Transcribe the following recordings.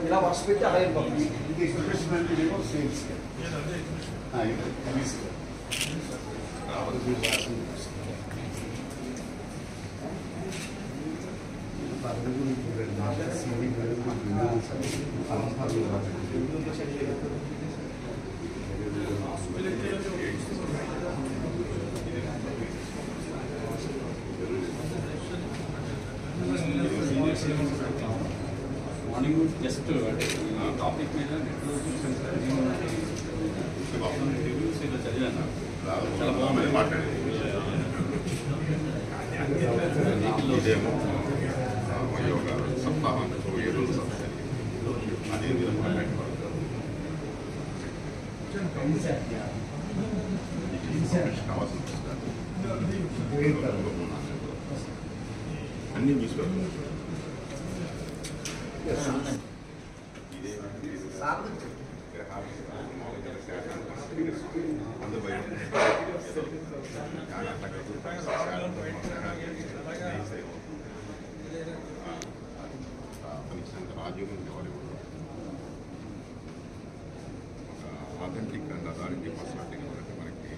ఇలా వర్ష పెట్టి అలా వెళ్ళిపోతుంది. మార్నింగ్ జస్ట్ అంటే టాపిక్ మీద నెట్లో చూసాను సార్. రివ్యూస్ ఇలా చదివాను, చాలా బాగుంది మాట్లాడేది. ఇదేమో యోగ సప్తాహానికి 7 రోజులు వస్తాయి. అదే మీరు మాట్లాడుకోవాలి. కావాల్సిన అన్నీ తీసుకెళ్తారు. రాజ్యోగం ఉండేవాళ్ళు ఒక ఆథెంటిక్ అండ్ అథారిటీ పర్సనాలిటీ కావాలంటే మనకి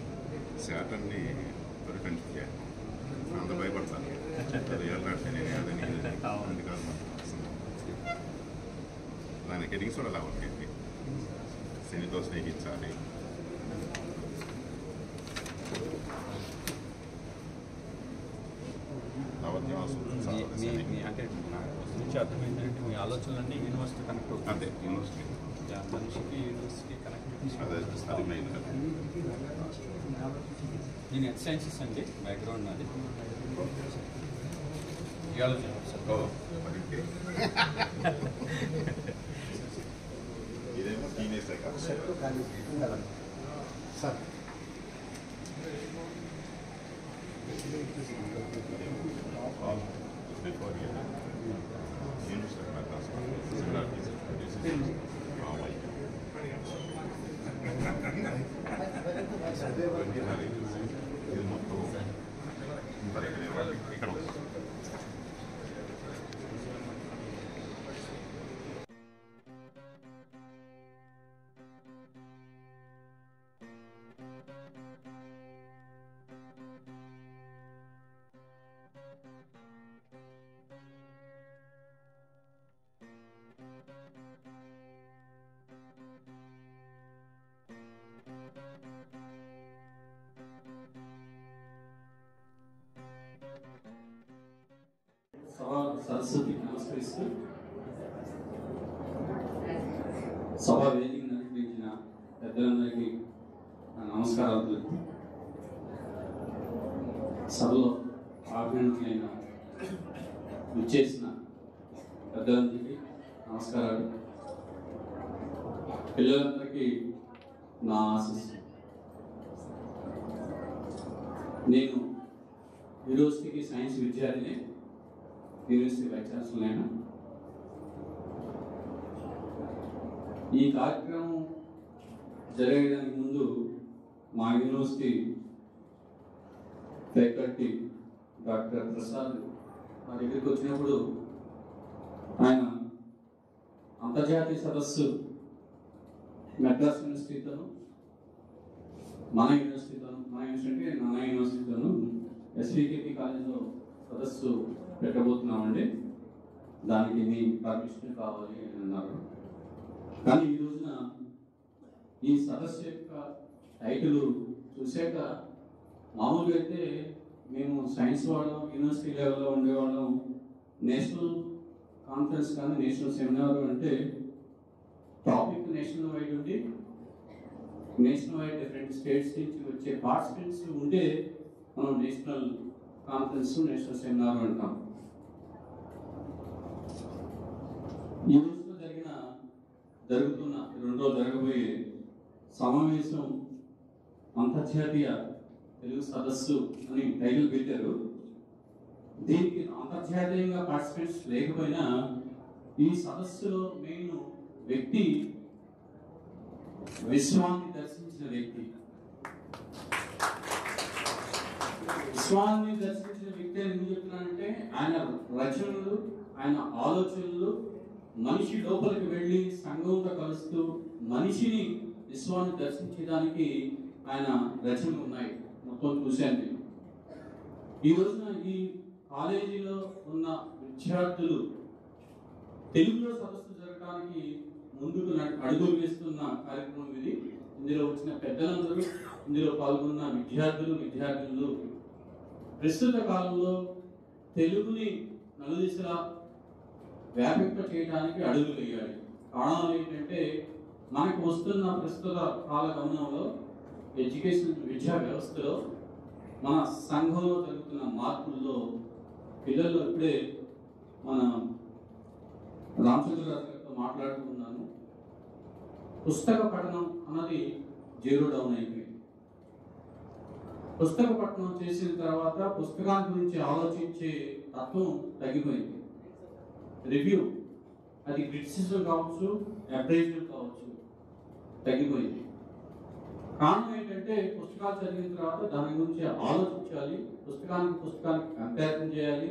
శాటర్ని రిటర్న్ చేయాలి. అందరూ భయపడతాను అది ఏళ్ళాడితే నేను అదని అది కాదు. దాని హెడింగ్స్ కూడా అలా ఉంటాయండి. శనితో స్నేహించాలి, అంటే నుంచి అర్థమైందంటే మీ ఆలోచనలన్నీ యూనివర్సిటీ కనెక్ట్ అవుతుంది. అంతే, యూనివర్సిటీ మనిషికి యూనివర్సిటీ కనెక్టివిటీ. అది మెయిన్. నేను ఎర్త్ సైన్సెస్ అండి బ్యాక్గ్రౌండ్ నాది. Geology sir. ఇదేమో టీనేజ్ సార్. బిఫోర్ యూనివర్సిటీ ఇది మొత్తం ఇక్కడ సరస్వతికి నమస్కరిస్తూ సభా వేదిక నడిపించిన పెద్దలందరికీ నమస్కారాలు తెలుపుతూ సభలో ఆహ్వానితులైన విచ్చేసిన పెద్దలందరికీ నమస్కారాలు. పిల్లలందరికీ నా ఆశీస్సులు. నేను యూనివర్సిటీకి సైన్స్ విద్యార్థిని, యూనివర్సిటీ వైస్ ఛాన్సలర్ అయినా. ఈ కార్యక్రమం జరగడానికి ముందు మా యూనివర్సిటీ ఫ్యాకల్టీ డాక్టర్ ప్రసాద్ మా దగ్గరికి వచ్చినప్పుడు ఆయన అంతర్జాతీయ సదస్సు మెడ్రాస్ యూనివర్సిటీతోను మన యూనివర్సిటీతోను ఎస్వికేపి కాలేజీలో సదస్సు పెట్టబోతున్నామండి, దానికి మీ పర్మిషన్ కావాలి అని అన్నారు. కానీ ఈ రోజున ఈ సదస్సు యొక్క టైటిల్ చూసాక మామూలుగా అయితే మేము సైన్స్ వాళ్ళం యూనివర్సిటీ లెవెల్లో ఉండేవాళ్ళం నేషనల్ కాన్ఫరెన్స్ కానీ నేషనల్ సెమినార్ అంటే టాపిక్ నేషనల్ వైడ్ ఉండి నేషనల్ వైడ్ డిఫరెంట్ స్టేట్స్ నుంచి వచ్చే పార్టిసిపెంట్స్ ఉంటే మనం నేషనల్ కాన్ఫరెన్స్ నేషనల్ సెమినార్ అంటాం. ఈ రోజున జరుగుతున్న 2 రోజులు జరగబోయే సమావేశం అంతర్జాతీయ తెలుగు సదస్సు అని టైటిల్ పెట్టారు. దీనికి అంతర్జాతీయంగా పార్టిసిపెంట్స్ లేకపోయినా ఈ సదస్సులో మెయిన్ వ్యక్తి విశ్వాన్ని దర్శించిన వ్యక్తి. విశ్వాన్ని దర్శించిన వ్యక్తి అని ఎందుకు చెప్తున్నానంటే ఆయన రచనలు, ఆయన ఆలోచనలు మనిషి లోపలికి వెళ్ళి సంఘంతో కలుస్తూ మనిషిని విశ్వాన్ని దర్శించడానికి ఆయన రచనలు ఉన్నాయి. మొత్తం చూశాను నేను. ఈ రోజున ఈ కాలేజీలో ఉన్న విద్యార్థులు తెలుగులో సదస్సు జరగడానికి ముందుకు అడుగులు వేస్తున్న కార్యక్రమం ఇది. ఇందులో వచ్చిన పెద్దలందరూ, ఇందులో పాల్గొన్న విద్యార్థులు ప్రస్తుత కాలంలో తెలుగుని నలుదిశలా వ్యాపింప చేయడానికి అడుగులు వేయాలి. కారణాలు ఏంటంటే మనకు వస్తున్న ప్రస్తుత కాల గమనంలో విద్యా వ్యవస్థలో మన సంఘంలో జరుగుతున్న మార్పుల్లో పిల్లలు ఇప్పుడే మన రామచంద్ర గారితో మాట్లాడుతున్నాను. పుస్తక పఠనం అన్నది 0 డౌన్ అయిపోయింది. పుస్తక పఠనం చేసిన తర్వాత పుస్తకాల గురించి ఆలోచించే తత్వం తగ్గిపోయింది. రివ్యూ, అది క్రిటిసిజం కావచ్చు, అప్రైజల్ కావచ్చు, తగ్గిపోయింది. కారణం ఏంటంటే పుస్తకాలు చదివిన తర్వాత దాని గురించి ఆలోచించాలి, పుస్తకానికి కంపారిజన్ చేయాలి,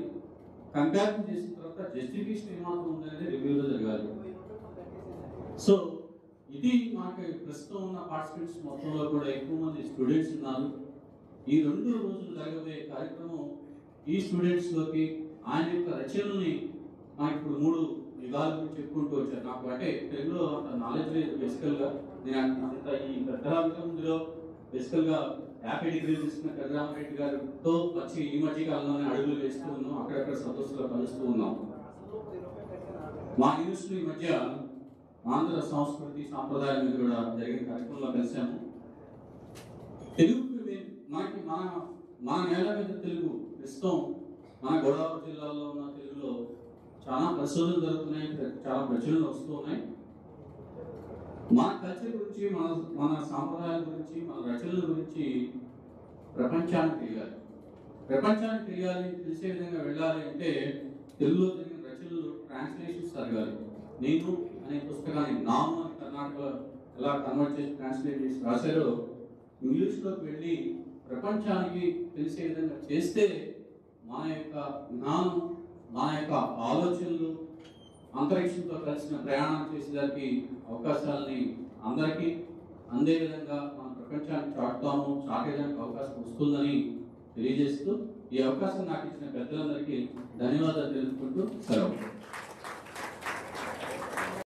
కంపారిజన్ చేసిన తర్వాత జస్టిఫికేషన్ ఏమాత్రం ఉందనేది రివ్యూలో జరగాలి. సో ఇది మనకి ప్రస్తుతం ఉన్న పార్టిసిపెంట్స్ మొత్తంలో కూడా ఎక్కువ మంది స్టూడెంట్స్ ఉన్నారు. ఈ 2 రోజులు జరగబోయే కార్యక్రమం ఈ స్టూడెంట్స్లోకి ఆయన యొక్క రచనల్ని నాకు ఇప్పుడు 3 యుగాల గురించి చెప్పుకుంటూ వచ్చారు. నాకు అంటే తెలుగులో అంత నాలెడ్జ్ లేదు బేసికల్గా. నేను అంత ఈ ముందులో బేసికల్గా 50 డిగ్రీలు తీసుకున్న పెద్దరామరెడ్డి గారితో వచ్చి ఈ మధ్య కాలంలోనే అడుగులు వేస్తూ ఉన్నాం, అక్కడక్కడ సదస్సులో కలుస్తూ ఉన్నాం. మా యూనివర్సిటీ మధ్య ఆంధ్ర సంస్కృతి సాంప్రదాయాల మీద కూడా జరిగిన కార్యక్రమంలో కలిసాము. తెలుగు మనకి మన నేల మీద తెలుగు ప్రస్తుతం మన గోదావరి జిల్లాలో ఉన్న తెలుగులో చాలా పరిశోధనలు జరుగుతున్నాయి, చాలా ప్రచురణలు వస్తూ ఉన్నాయి. మన కల్చర్ గురించి, మన సాంప్రదాయాల గురించి, మన రచనల గురించి ప్రపంచానికి తెలియాలి, తెలిసే విధంగా వెళ్ళాలి అంటే తెలుగులో జరిగిన రచనలు ట్రాన్స్లేషన్స్ జరగాలి. నేను అనే పుస్తకాన్ని నామ్ అని కర్ణాటకలో ఎలా కన్వర్ట్ చేసి ట్రాన్స్లేట్ చేసి రాశారో ఇంగ్లీష్లోకి వెళ్ళి ప్రపంచానికి తెలిసే విధంగా చేస్తే మన యొక్క జ్ఞానం, మన యొక్క ఆలోచనలు అంతరిక్షంతో కలిసిన ప్రయాణం చేసేదానికి అవకాశాలని అందరికీ అందే విధంగా మన ప్రపంచానికి చాటేదానికి అవకాశం వస్తుందని తెలియజేస్తూ ఈ అవకాశం నాకు ఇచ్చిన పెద్దలందరికీ ధన్యవాదాలు తెలుపుకుంటూ సెలవు.